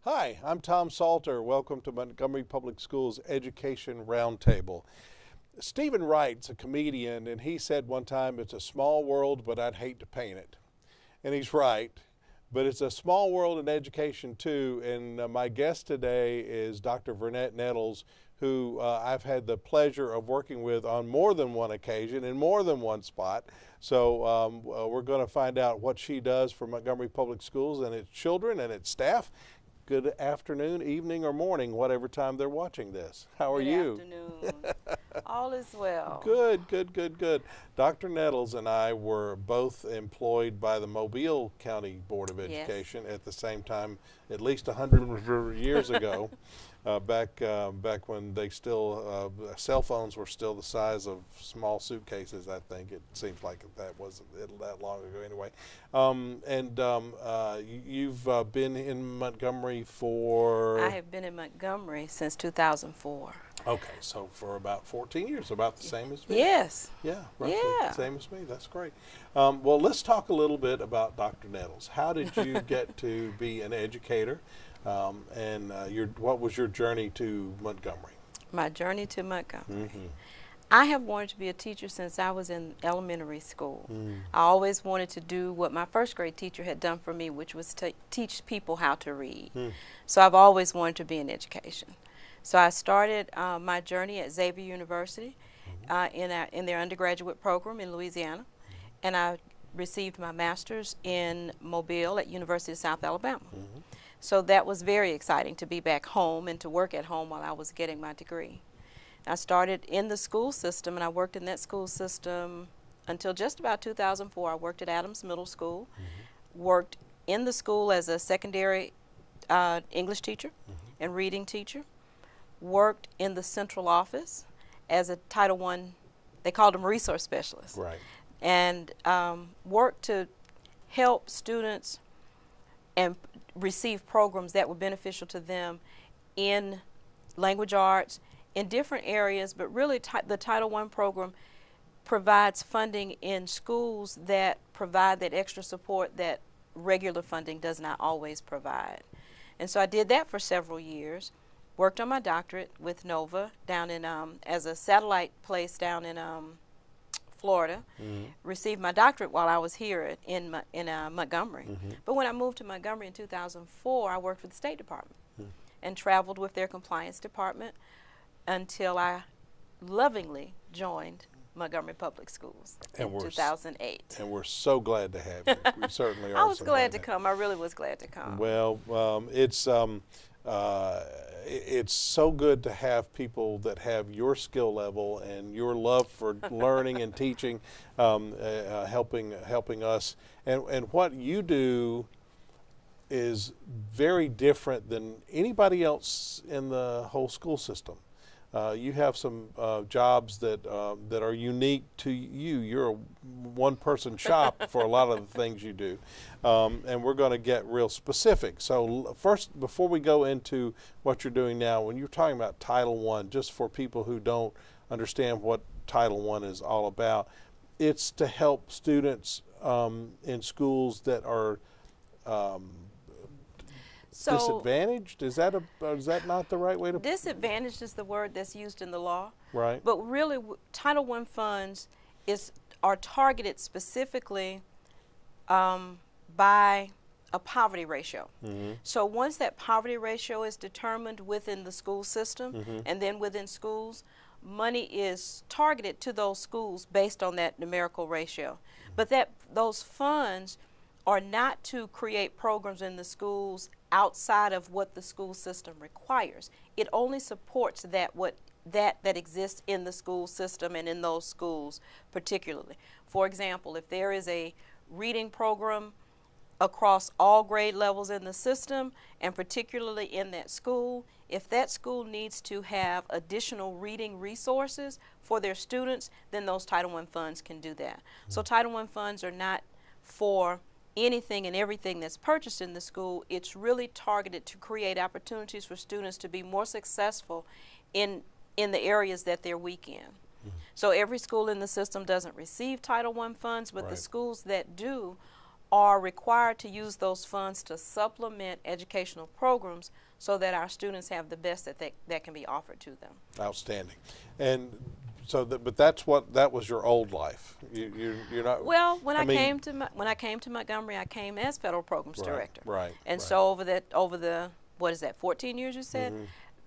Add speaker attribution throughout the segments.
Speaker 1: Hi, I'm Tom Salter. Welcome to Montgomery Public Schools Education Roundtable. Stephen Wright's a comedian, and he said one time, "It's a small world, but I'd hate to paint it." And he's right, but it's a small world in education too. And my guest today is Dr. Vernet Nettles, who I've had the pleasure of working with on more than one occasion in more than one spot. So we're going to find out what she does for Montgomery Public Schools and its children and its staff. Good afternoon, evening, or morning, whatever time they're watching this. How are you?
Speaker 2: Good afternoon. All is well.
Speaker 1: Good, good, good, good. Dr. Nettles and I were both employed by the Mobile County Board of
Speaker 2: Yes.
Speaker 1: Education at the same time, at least 100 years ago, back when they still cell phones were still the size of small suitcases. I think it seems like that wasn't that long ago anyway. You've been in Montgomery for.
Speaker 2: I have been in Montgomery since 2004.
Speaker 1: Okay, so for about 14 years, about the same as me.
Speaker 2: Yes.
Speaker 1: Yeah, roughly
Speaker 2: Yeah.
Speaker 1: same as me. That's great. Well, let's talk a little bit about Dr. Nettles. How did you get to be an educator, what was your journey to Montgomery?
Speaker 2: My journey to Montgomery.
Speaker 1: Mm-hmm.
Speaker 2: I have wanted to be a teacher since I was in elementary school. I always wanted to do what my first grade teacher had done for me, which was to teach people how to read. So I've always wanted to be in education. So I started my journey at Xavier University in their undergraduate program in Louisiana, and I received my master's in Mobile at University of South Alabama. So that was very exciting to be back home and to work at home while I was getting my degree. I started in the school system, and I worked in that school system until just about 2004. I worked at Adams Middle School, worked in the school as a secondary English teacher and reading teacher, worked in the central office as a Title I, they called them resource specialists,
Speaker 1: Right.
Speaker 2: and worked to help students and receive programs that were beneficial to them in language arts, in different areas, but really the Title I program provides funding in schools that provide that extra support that regular funding does not always provide. And so I did that for several years, worked on my doctorate with Nova down in, as a satellite place down in Florida, received my doctorate while I was here in Montgomery. But when I moved to Montgomery in 2004, I worked with the State Department and traveled with their compliance department until I lovingly joined Montgomery Public Schools in 2008.
Speaker 1: And we're so glad to have you. We certainly are.
Speaker 2: I was
Speaker 1: so
Speaker 2: glad to
Speaker 1: have
Speaker 2: come. I really was glad to come.
Speaker 1: Well, it's so good to have people that have your skill level and your love for learning and teaching, helping us. And what you do is very different than anybody else in the whole school system. You have some jobs that are unique to you. You're a one-person shop for a lot of the things you do, and we're going to get real specific. So first, before we go into what you're doing now, when you're talking about Title I, just for people who don't understand what Title I is all about, it's to help students in schools that are disadvantaged? Is that not the right way to?
Speaker 2: Disadvantaged is the word that's used in the law.
Speaker 1: Right.
Speaker 2: But really, Title I funds are targeted specifically by a poverty ratio. So once that poverty ratio is determined within the school system and then within schools, money is targeted to those schools based on that numerical ratio. But those funds are not to create programs in the schools outside of what the school system requires. It only supports that exists in the school system and in those schools particularly. For example, if there is a reading program across all grade levels in the system, and particularly in that school, if that school needs to have additional reading resources for their students, then those Title I funds can do that. So Title I funds are not for anything and everything that's purchased in the school. It's really targeted to create opportunities for students to be more successful in the areas that they're weak in. So every school in the system doesn't receive Title I funds, but the schools that do are required to use those funds to supplement educational programs so that our students have the best that can be offered to them.
Speaker 1: Outstanding. And so, but that was your old life. You're not.
Speaker 2: Well, when I came to Montgomery, I came as federal programs director.
Speaker 1: Right.
Speaker 2: And so over the what is that, 14 years you said,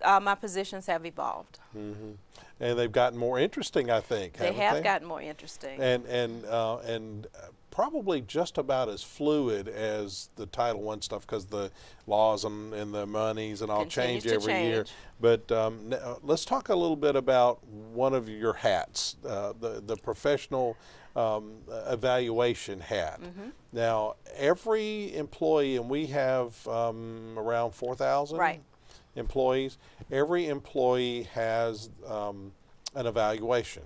Speaker 2: my positions have evolved.
Speaker 1: And they've gotten more interesting, I think.
Speaker 2: They have gotten more interesting.
Speaker 1: And probably just about as fluid as the Title I stuff, because the laws and the monies and all change every year. But let's talk a little bit about one of your hats, the professional evaluation hat. Now, every employee, and we have around 4,000 employees, every employee has an evaluation.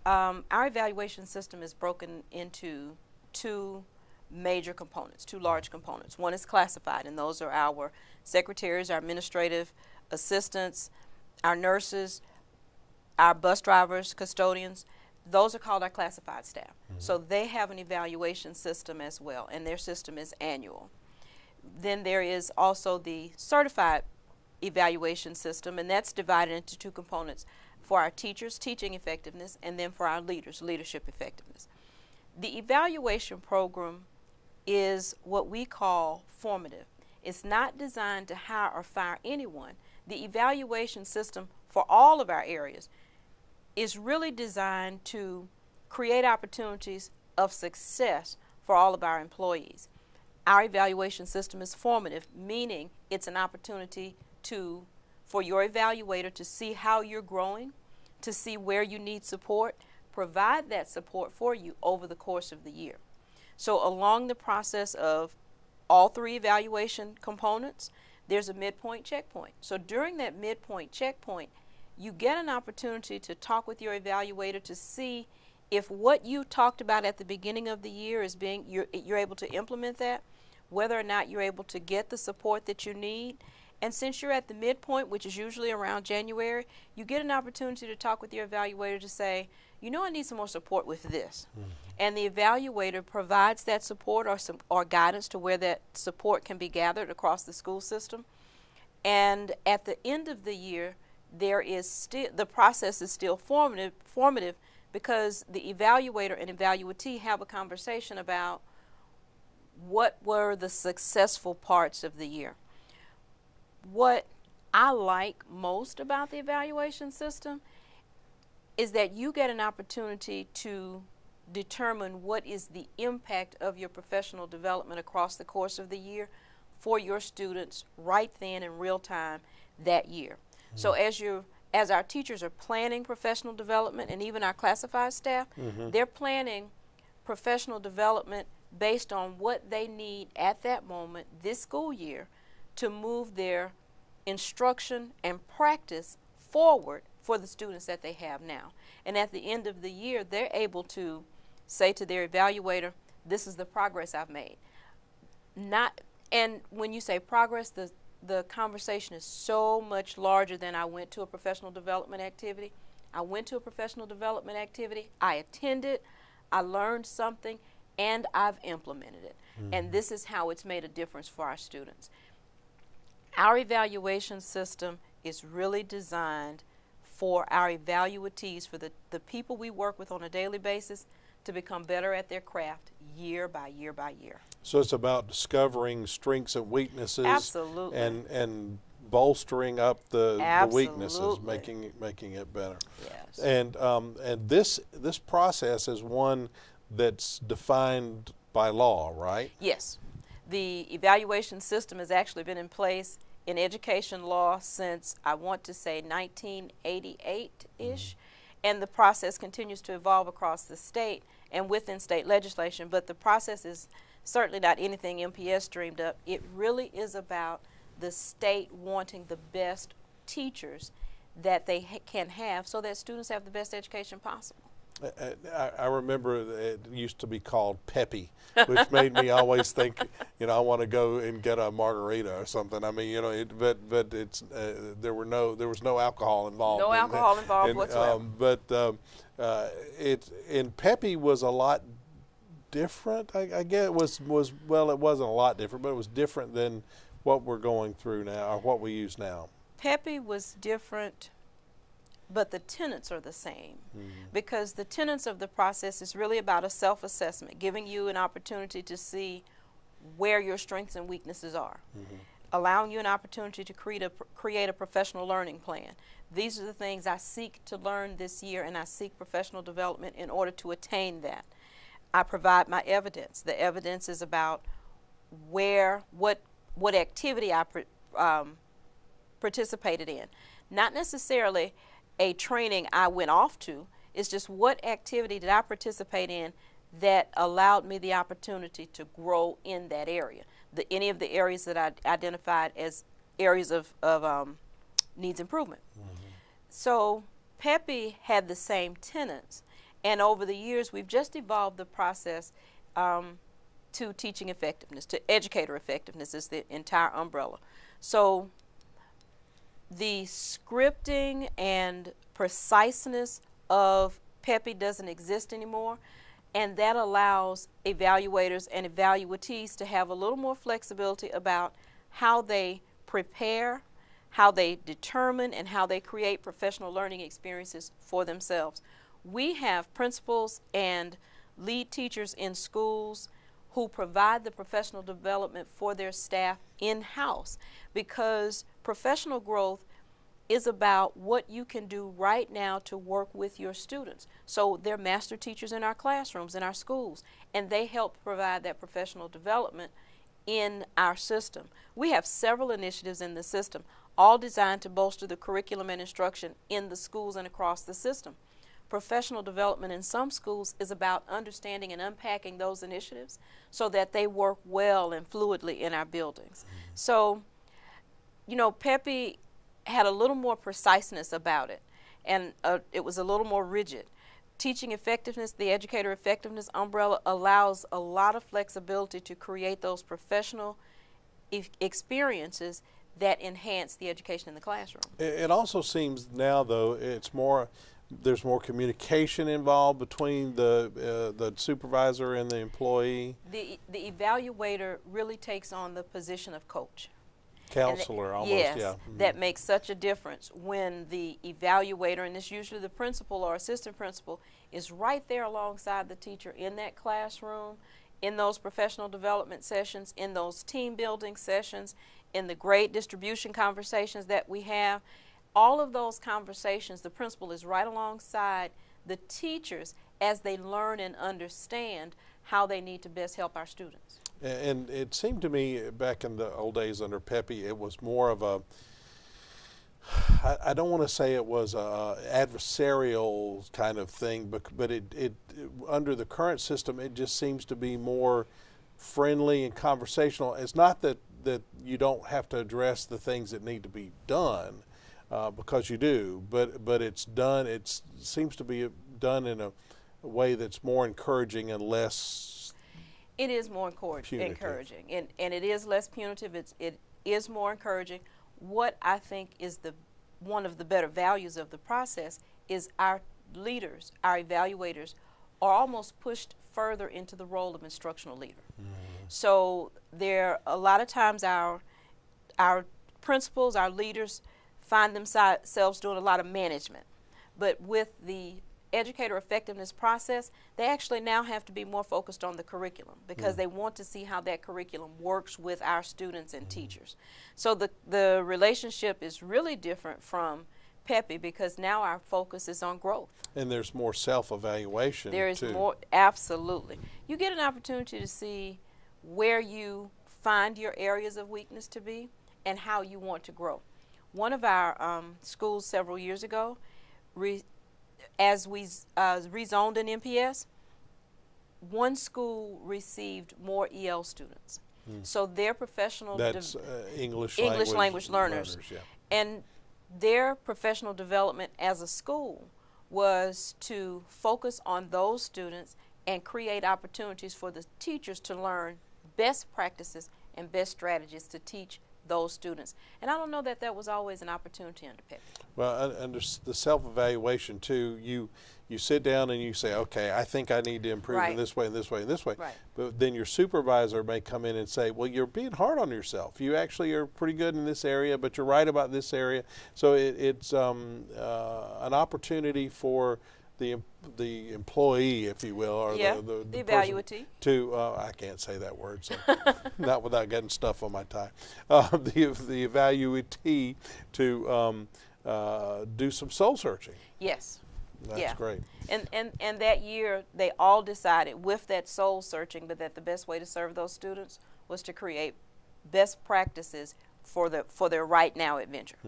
Speaker 2: Our evaluation system is broken into two major components, two large components. One is classified, and those are our secretaries, our administrative assistants, our nurses, our bus drivers, custodians. Those are called our classified staff. So they have an evaluation system as well, and their system is annual. Then there is also the certified evaluation system, and that's divided into two components: for our teachers, teaching effectiveness, and then for our leaders, leadership effectiveness. The evaluation program is what we call formative. It's not designed to hire or fire anyone. The evaluation system for all of our areas is really designed to create opportunities of success for all of our employees. Our evaluation system is formative, meaning it's an opportunity for your evaluator to see how you're growing, to see where you need support, provide that support for you over the course of the year. So along the process of all three evaluation components, there's a midpoint checkpoint. So during that midpoint checkpoint, you get an opportunity to talk with your evaluator to see if what you talked about at the beginning of the year is you're able to implement that, whether or not you're able to get the support that you need. And since you're at the midpoint, which is usually around January, you get an opportunity to talk with your evaluator to say, you know, I need some more support with this. And the evaluator provides that support or guidance to where that support can be gathered across the school system. And at the end of the year, the process is still formative because the evaluator and evaluatee have a conversation about what were the successful parts of the year. What I like most about the evaluation system is that you get an opportunity to determine what is the impact of your professional development across the course of the year for your students right then in real time that year. So as our teachers are planning professional development, and even our classified staff, they're planning professional development based on what they need at that moment this school year to move their instruction and practice forward for the students that they have now. And at the end of the year, they're able to say to their evaluator, this is the progress I've made. And when you say progress, the conversation is so much larger than I went to a professional development activity. I went to a professional development activity, I attended, I learned something, and I've implemented it. And this is how it's made a difference for our students. Our evaluation system is really designed for our evaluatees, for the people we work with on a daily basis, to become better at their craft year by year by year.
Speaker 1: So it's about discovering strengths and weaknesses.
Speaker 2: Absolutely.
Speaker 1: And bolstering up the weaknesses, making it better.
Speaker 2: Yes.
Speaker 1: And this process is one that's defined by law, right?
Speaker 2: Yes. The evaluation system has actually been in place in education law since, I want to say, 1988-ish. And the process continues to evolve across the state and within state legislation. But the process is certainly not anything MPS dreamed up. It really is about the state wanting the best teachers that they can have so that students have the best education possible.
Speaker 1: I remember it used to be called Peppy, which made me always think, I want to go and get a margarita or something. I mean, but it's there was no alcohol involved.
Speaker 2: No alcohol involved whatsoever.
Speaker 1: But Peppy was a lot different. I guess it was well, it wasn't a lot different, but it was different than what we're going through now, or what we use now.
Speaker 2: Peppy was different, but the tenets are the same, because the tenets of the process is really about a self-assessment, giving you an opportunity to see where your strengths and weaknesses are, allowing you an opportunity to create a professional learning plan. These are the things I seek to learn this year, and I seek professional development in order to attain that. I provide my evidence. The evidence is about what activity I participated in. Not necessarily a training I went off to. It's just what activity did I participate in that allowed me the opportunity to grow in that area. Any of the areas that I identified as areas of needs improvement. So Peppy had the same tenets, and over the years we've just evolved the process to teaching effectiveness, to educator effectiveness is the entire umbrella. So the scripting and preciseness of Peppy doesn't exist anymore, and that allows evaluators and evaluatees to have a little more flexibility about how they prepare, how they determine, and how they create professional learning experiences for themselves. We have principals and lead teachers in schools who provide the professional development for their staff in-house, because professional growth is about what you can do right now to work with your students. So they're master teachers in our classrooms, in our schools, and they help provide that professional development in our system. We have several initiatives in the system, all designed to bolster the curriculum and instruction in the schools and across the system. Professional development in some schools is about understanding and unpacking those initiatives so that they work well and fluidly in our buildings. So, you know, Peppy had a little more preciseness about it, and it was a little more rigid. Teaching effectiveness, the educator effectiveness umbrella, allows a lot of flexibility to create those professional experiences that enhance the education in the classroom.
Speaker 1: It also seems now, though, there's more communication involved between the supervisor and the employee.
Speaker 2: The evaluator really takes on the position of coach.
Speaker 1: Counselor, almost,
Speaker 2: yes,
Speaker 1: yeah.
Speaker 2: That makes such a difference when the evaluator, and it's usually the principal or assistant principal, is right there alongside the teacher in that classroom, in those professional development sessions, in those team building sessions, in the grade distribution conversations that we have. All of those conversations, the principal is right alongside the teachers as they learn and understand how they need to best help our students.
Speaker 1: And it seemed to me back in the old days under Peppy, it was more of a, I don't want to say it was a adversarial kind of thing, but it under the current system, it just seems to be more friendly and conversational. It's not that you don't have to address the things that need to be done, because you do, but it's done. It seems to be done in a way that's more encouraging and less.
Speaker 2: It is more encouraging, and it is less punitive. It is more encouraging. What I think is one of the better values of the process is our leaders, our evaluators, are almost pushed further into the role of instructional leader. So a lot of times our principals, our leaders, find themselves doing a lot of management, but with the educator effectiveness process, they actually now have to be more focused on the curriculum, because they want to see how that curriculum works with our students and teachers. So the relationship is really different from Peppy, because now our focus is on growth. And
Speaker 1: there's more self-evaluation.
Speaker 2: There is more, absolutely. You get an opportunity to see where you find your areas of weakness to be and how you want to grow. One of our schools several years ago, as we rezoned an MPS, one school received more EL students. So their professional...
Speaker 1: That's English
Speaker 2: language learners.
Speaker 1: Yeah.
Speaker 2: And their professional development as a school was to focus on those students and create opportunities for the teachers to learn best practices and best strategies to teach those students. And I don't know that that was always an opportunity under Pepe.
Speaker 1: Well, under the self-evaluation too, you sit down and you say, okay, I think I need to improve in this way and this way and this way.
Speaker 2: Right.
Speaker 1: But then your supervisor may come in and say, well, you're being hard on yourself. You actually are pretty good in this area, but you're right about this area. So it's an opportunity for the employee, if you will, or the
Speaker 2: evaluatee.
Speaker 1: To I can't say that word, so not without getting stuff on my tie. The evaluatee to do some soul searching.
Speaker 2: Yes.
Speaker 1: That's great.
Speaker 2: And that year they all decided with that soul searching, but that the best way to serve those students was to create best practices for their right now adventure.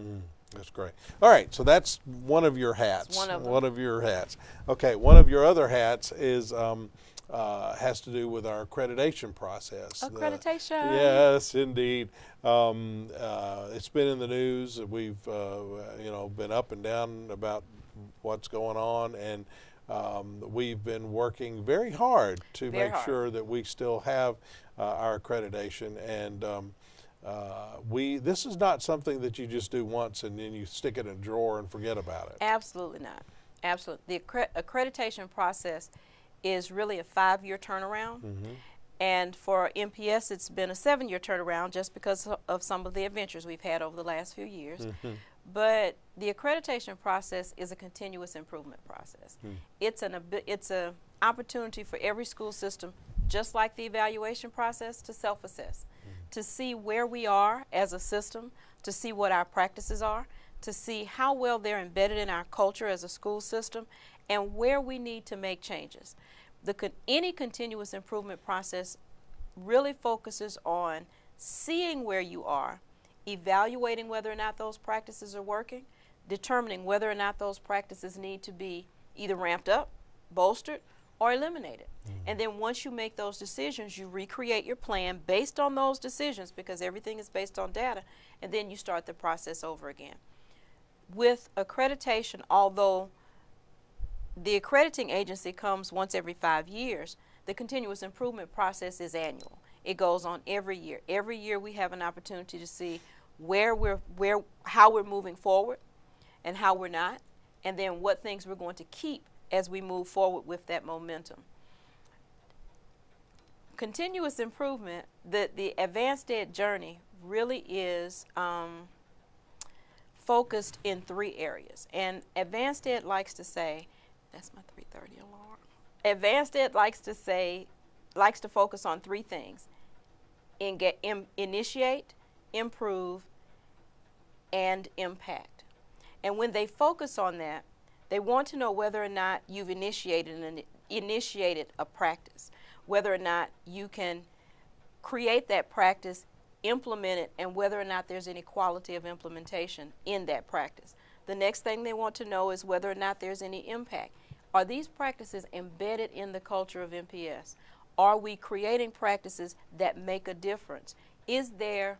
Speaker 1: That's great. All right, so that's one of your hats.
Speaker 2: One of
Speaker 1: your hats. Okay, one of your other hats is has to do with our accreditation process.
Speaker 2: Accreditation.
Speaker 1: Yes, indeed. It's been in the news. We've been up and down about what's going on, and we've been working very hard to make sure that we still have our accreditation. And this is not something that you just do once and then you stick it in a drawer and forget about it.
Speaker 2: Absolutely not. Absolutely. The accreditation process is really a 5-year turnaround. And for MPS, it's been a 7-year turnaround just because of some of the adventures we've had over the last few years. But the accreditation process is a continuous improvement process. It's an opportunity for every school system, just like the evaluation process, to self-assess, to see where we are as a system, to see what our practices are, to see how well they're embedded in our culture as a school system, and where we need to make changes. Any continuous improvement process really focuses on seeing where you are, evaluating whether or not those practices are working, determining whether or not those practices need to be either ramped up, bolstered, or eliminated. And then once you make those decisions, you recreate your plan based on those decisions, because everything is based on data, and then you start the process over again. With accreditation, although the accrediting agency comes once every 5 years, the continuous improvement process is annual. It goes on every year. Every year we have an opportunity to see how we're moving forward and how we're not, and then what things we're going to keep as we move forward with that momentum. Continuous improvement, the advanced ed journey really is focused in 3 areas. And advanced ed likes to say, that's my 3:30 alarm. Advanced ed likes to focus on 3 things: initiate, improve, and impact. And when they focus on that, they want to know whether or not you've initiated a practice, whether or not you can create that practice, implement it, and whether or not there's any quality of implementation in that practice. The next thing they want to know is whether or not there's any impact. Are these practices embedded in the culture of MPS? Are we creating practices that make a difference? Is there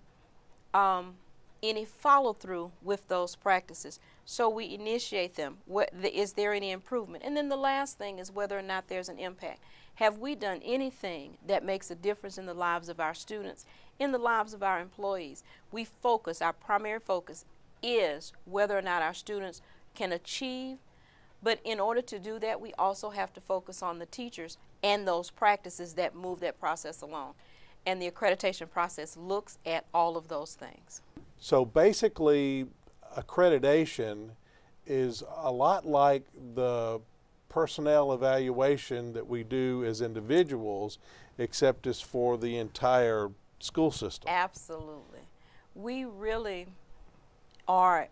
Speaker 2: any follow-through with those practices? So we initiate them. Is there any improvement? And then the last thing is whether or not there's an impact. Have we done anything that makes a difference in the lives of our students, in the lives of our employees? Our primary focus is whether or not our students can achieve, but in order to do that, we also have to focus on the teachers and those practices that move that process along. And the accreditation process looks at all of those things.
Speaker 1: So basically, accreditation is a lot like the personnel evaluation that we do as individuals, except it's for the entire school system.
Speaker 2: Absolutely. We really are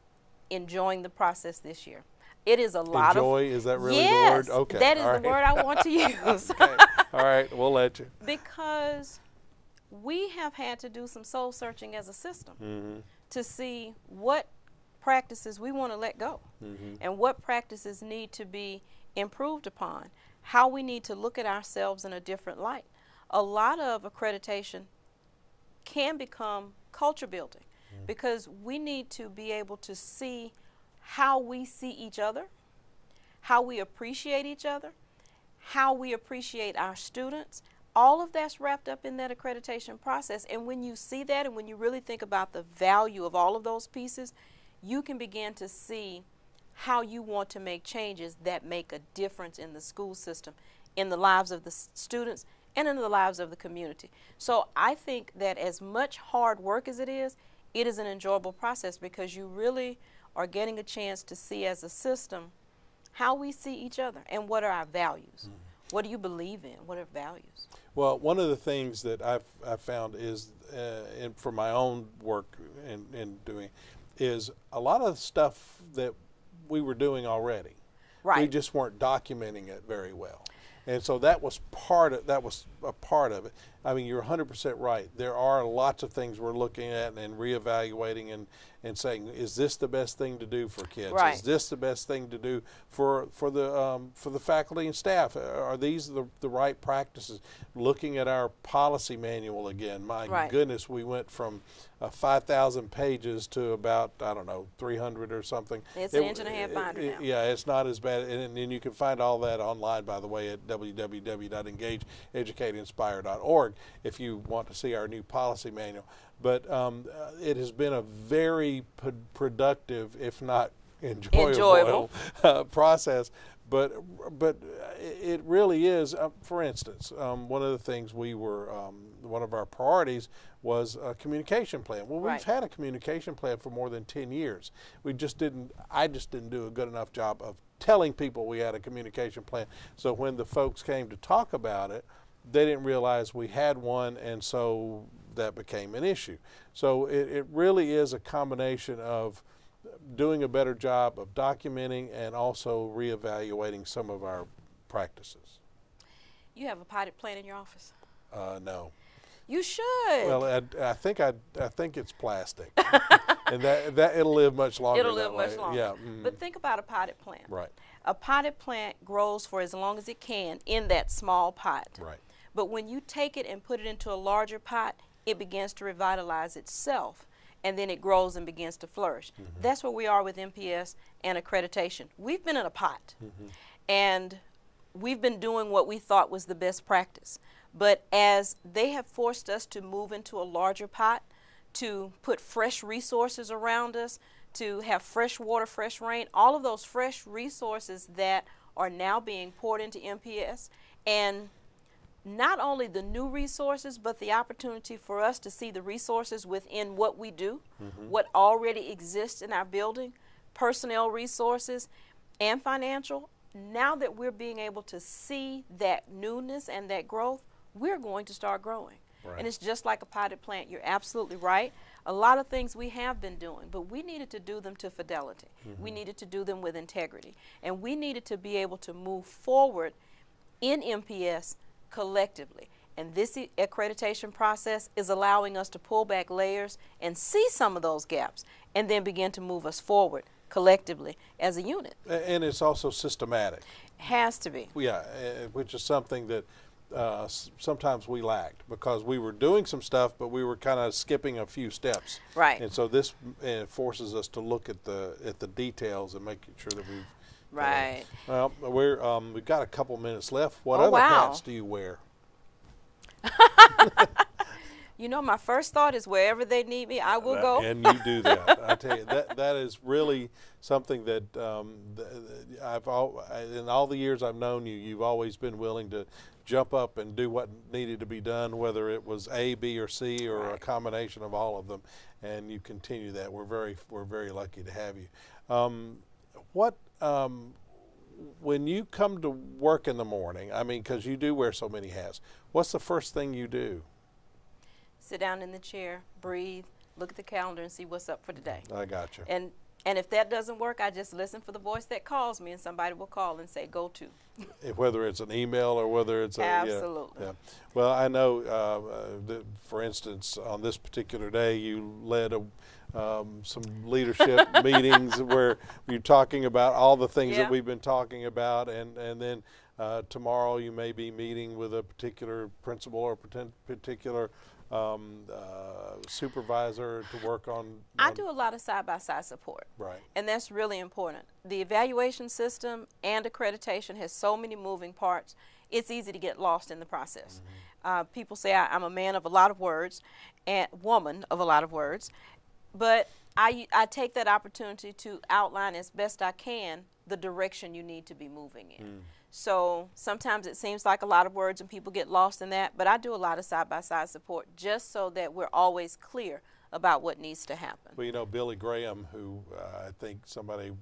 Speaker 2: enjoying the process this year. It is a lot
Speaker 1: Enjoy, is that really
Speaker 2: yes,
Speaker 1: the word? Okay.
Speaker 2: That is the word I want to use.
Speaker 1: Okay. All right, we'll let you.
Speaker 2: Because we have had to do some soul searching as a system to see what practices we want to let go and what practices need to be improved upon, how we need to look at ourselves in a different light. A lot of accreditation can become culture building because we need to be able to see how we see each other, how we appreciate each other, how we appreciate our students, all of that's wrapped up in that accreditation process. And when you see that, and when you really think about the value of all of those pieces, you can begin to see how you want to make changes that make a difference in the school system, in the lives of the students, and in the lives of the community. So I think that as much hard work as it is an enjoyable process, because you really are getting a chance to see as a system how we see each other and what are our values. What do you believe in? What are values?
Speaker 1: Well, one of the things that I've found is, for my own work in doing, is a lot of stuff that we were doing already.
Speaker 2: Right.
Speaker 1: We just weren't documenting it very well. And so that was a part of it. I mean, you're 100% right. There are lots of things we're looking at and reevaluating and saying, is this the best thing to do for kids?
Speaker 2: Right.
Speaker 1: Is this the best thing to do for the faculty and staff? Are these the right practices? Looking at our policy manual again, my
Speaker 2: Right.
Speaker 1: goodness, we went from 5,000 pages to about, I don't know, 300 or something.
Speaker 2: It's an inch and a half binder now.
Speaker 1: Yeah, it's not as bad, and you can find all that online, by the way, at www.engageeducateinspire.org if you want to see our new policy manual. But it has been a very productive, if not enjoyable. Process. But it really is. For instance, one of the things one of our priorities was a communication plan. Well, we've
Speaker 2: Right.
Speaker 1: had a communication plan for more than 10 years. I just didn't do a good enough job of telling people we had a communication plan. So when the folks came to talk about it, they didn't realize we had one, and so that became an issue. So it really is a combination of doing a better job of documenting and also reevaluating some of our practices.
Speaker 2: You have a potted plant in your office?
Speaker 1: No.
Speaker 2: You should.
Speaker 1: Well, I think it's plastic, and that it'll live much longer.
Speaker 2: It'll live
Speaker 1: that
Speaker 2: much
Speaker 1: way.
Speaker 2: longer.
Speaker 1: Yeah.
Speaker 2: But think about a potted plant.
Speaker 1: Right.
Speaker 2: A potted plant grows for as long as it can in that small pot.
Speaker 1: Right.
Speaker 2: But when you take it and put it into a larger pot, it begins to revitalize itself, and then it grows and begins to flourish. That's where we are with MPS and accreditation. We've been in a pot, and we've been doing what we thought was the best practice. But as they have forced us to move into a larger pot, to put fresh resources around us, to have fresh water, fresh rain, all of those fresh resources that are now being poured into MPS, and not only the new resources, but the opportunity for us to see the resources within what we do, what already exists in our building, personnel resources and financial. Now that we're being able to see that newness and that growth, we're going to start growing.
Speaker 1: Right.
Speaker 2: And it's just like a potted plant. You're absolutely right. A lot of things we have been doing, but we needed to do them to fidelity. We needed to do them with integrity. And we needed to be able to move forward in MPS collectively. And this accreditation process is allowing us to pull back layers and see some of those gaps and then begin to move us forward collectively as a unit.
Speaker 1: And it's also systematic.
Speaker 2: Has to be.
Speaker 1: Yeah, which is something that sometimes we lacked, because we were doing some stuff, but we were kind of skipping a few steps.
Speaker 2: Right.
Speaker 1: And so this forces us to look at the details and making sure that we've.
Speaker 2: Right.
Speaker 1: Well, we've got a couple minutes left. What
Speaker 2: Oh,
Speaker 1: other
Speaker 2: wow.
Speaker 1: hats do you wear?
Speaker 2: You know, my first thought is wherever they need me, I will go.
Speaker 1: And you do that. I tell you, that is really something that in all the years I've known you, you've always been willing to jump up and do what needed to be done, whether it was A, B, or C, or a combination of all of them. And you continue that. We're very lucky to have you. When you come to work in the morning, I mean, because you do wear so many hats, what's the first thing you do?
Speaker 2: Sit down in the chair, breathe, look at the calendar, and see what's up for today.
Speaker 1: I got you.
Speaker 2: And if that doesn't work, I just listen for the voice that calls me, and somebody will call and say, go to.
Speaker 1: Whether it's an email or whether it's
Speaker 2: Absolutely.
Speaker 1: Yeah. Well, I know, that, for instance, on this particular day, you led some leadership meetings where you're talking about all the things that we've been talking about, and then tomorrow you may be meeting with a particular principal or particular supervisor to work on?
Speaker 2: I do a lot of side-by-side support.
Speaker 1: Right.
Speaker 2: And that's really important. The evaluation system and accreditation has so many moving parts, it's easy to get lost in the process. People say I'm a man of a lot of words and woman of a lot of words, but I take that opportunity to outline as best I can the direction you need to be moving in. So sometimes it seems like a lot of words and people get lost in that, but I do a lot of side-by-side support just so that we're always clear about what needs to happen.
Speaker 1: Well, you know, Billy Graham, who I think somebody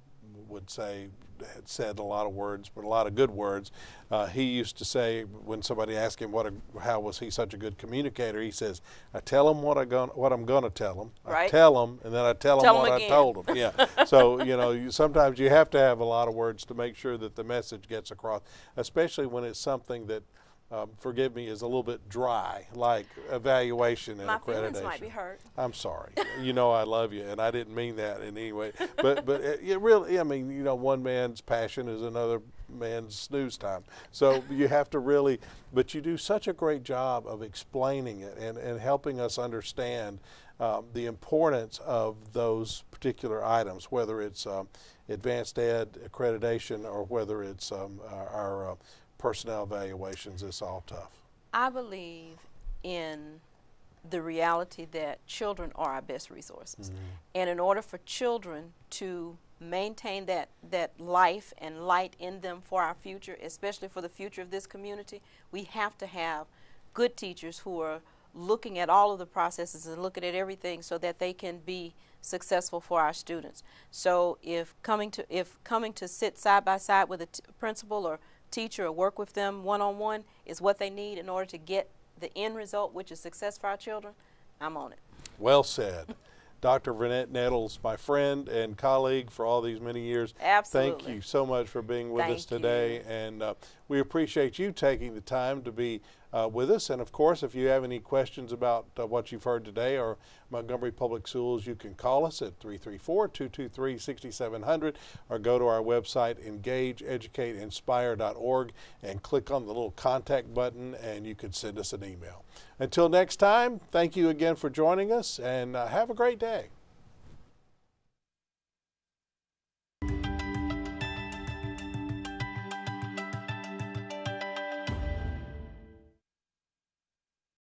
Speaker 1: would say had said a lot of words, but a lot of good words. He used to say when somebody asked him how was he such a good communicator, he says, "I tell them what I'm going to tell them.
Speaker 2: Right.
Speaker 1: I tell them, and then I tell them what
Speaker 2: again.
Speaker 1: I told them." Yeah. So you know, sometimes you have to have a lot of words to make sure that the message gets across, especially when it's something that. Forgive me, is a little bit dry, like evaluation and
Speaker 2: My
Speaker 1: accreditation.
Speaker 2: feelings might be hurt.
Speaker 1: I'm sorry. You know I love you, and I didn't mean that in any way. But it really, I mean, you know, one man's passion is another man's snooze time. So you have to really, but you do such a great job of explaining it and helping us understand the importance of those particular items, whether it's advanced ed accreditation or whether it's our personnel evaluations. It's all tough.
Speaker 2: I believe in the reality that children are our best resources. And in order for children to maintain that life and light in them for our future, especially for the future of this community, we have to have good teachers who are looking at all of the processes and looking at everything so that they can be successful for our students. So if coming to sit side by side with a principal or teacher or work with them one-on-one is what they need in order to get the end result, which is success for our children, I'm on it.
Speaker 1: Well said. Dr. Vernet Nettles, my friend and colleague for all these many years.
Speaker 2: Absolutely.
Speaker 1: Thank you so much for being with us today. And we appreciate you taking the time to be with us. And of course, if you have any questions about what you've heard today or Montgomery Public Schools, you can call us at 334-223-6700 or go to our website, engageeducateinspire.org, and click on the little contact button and you can send us an email. Until next time, thank you again for joining us and have a great day.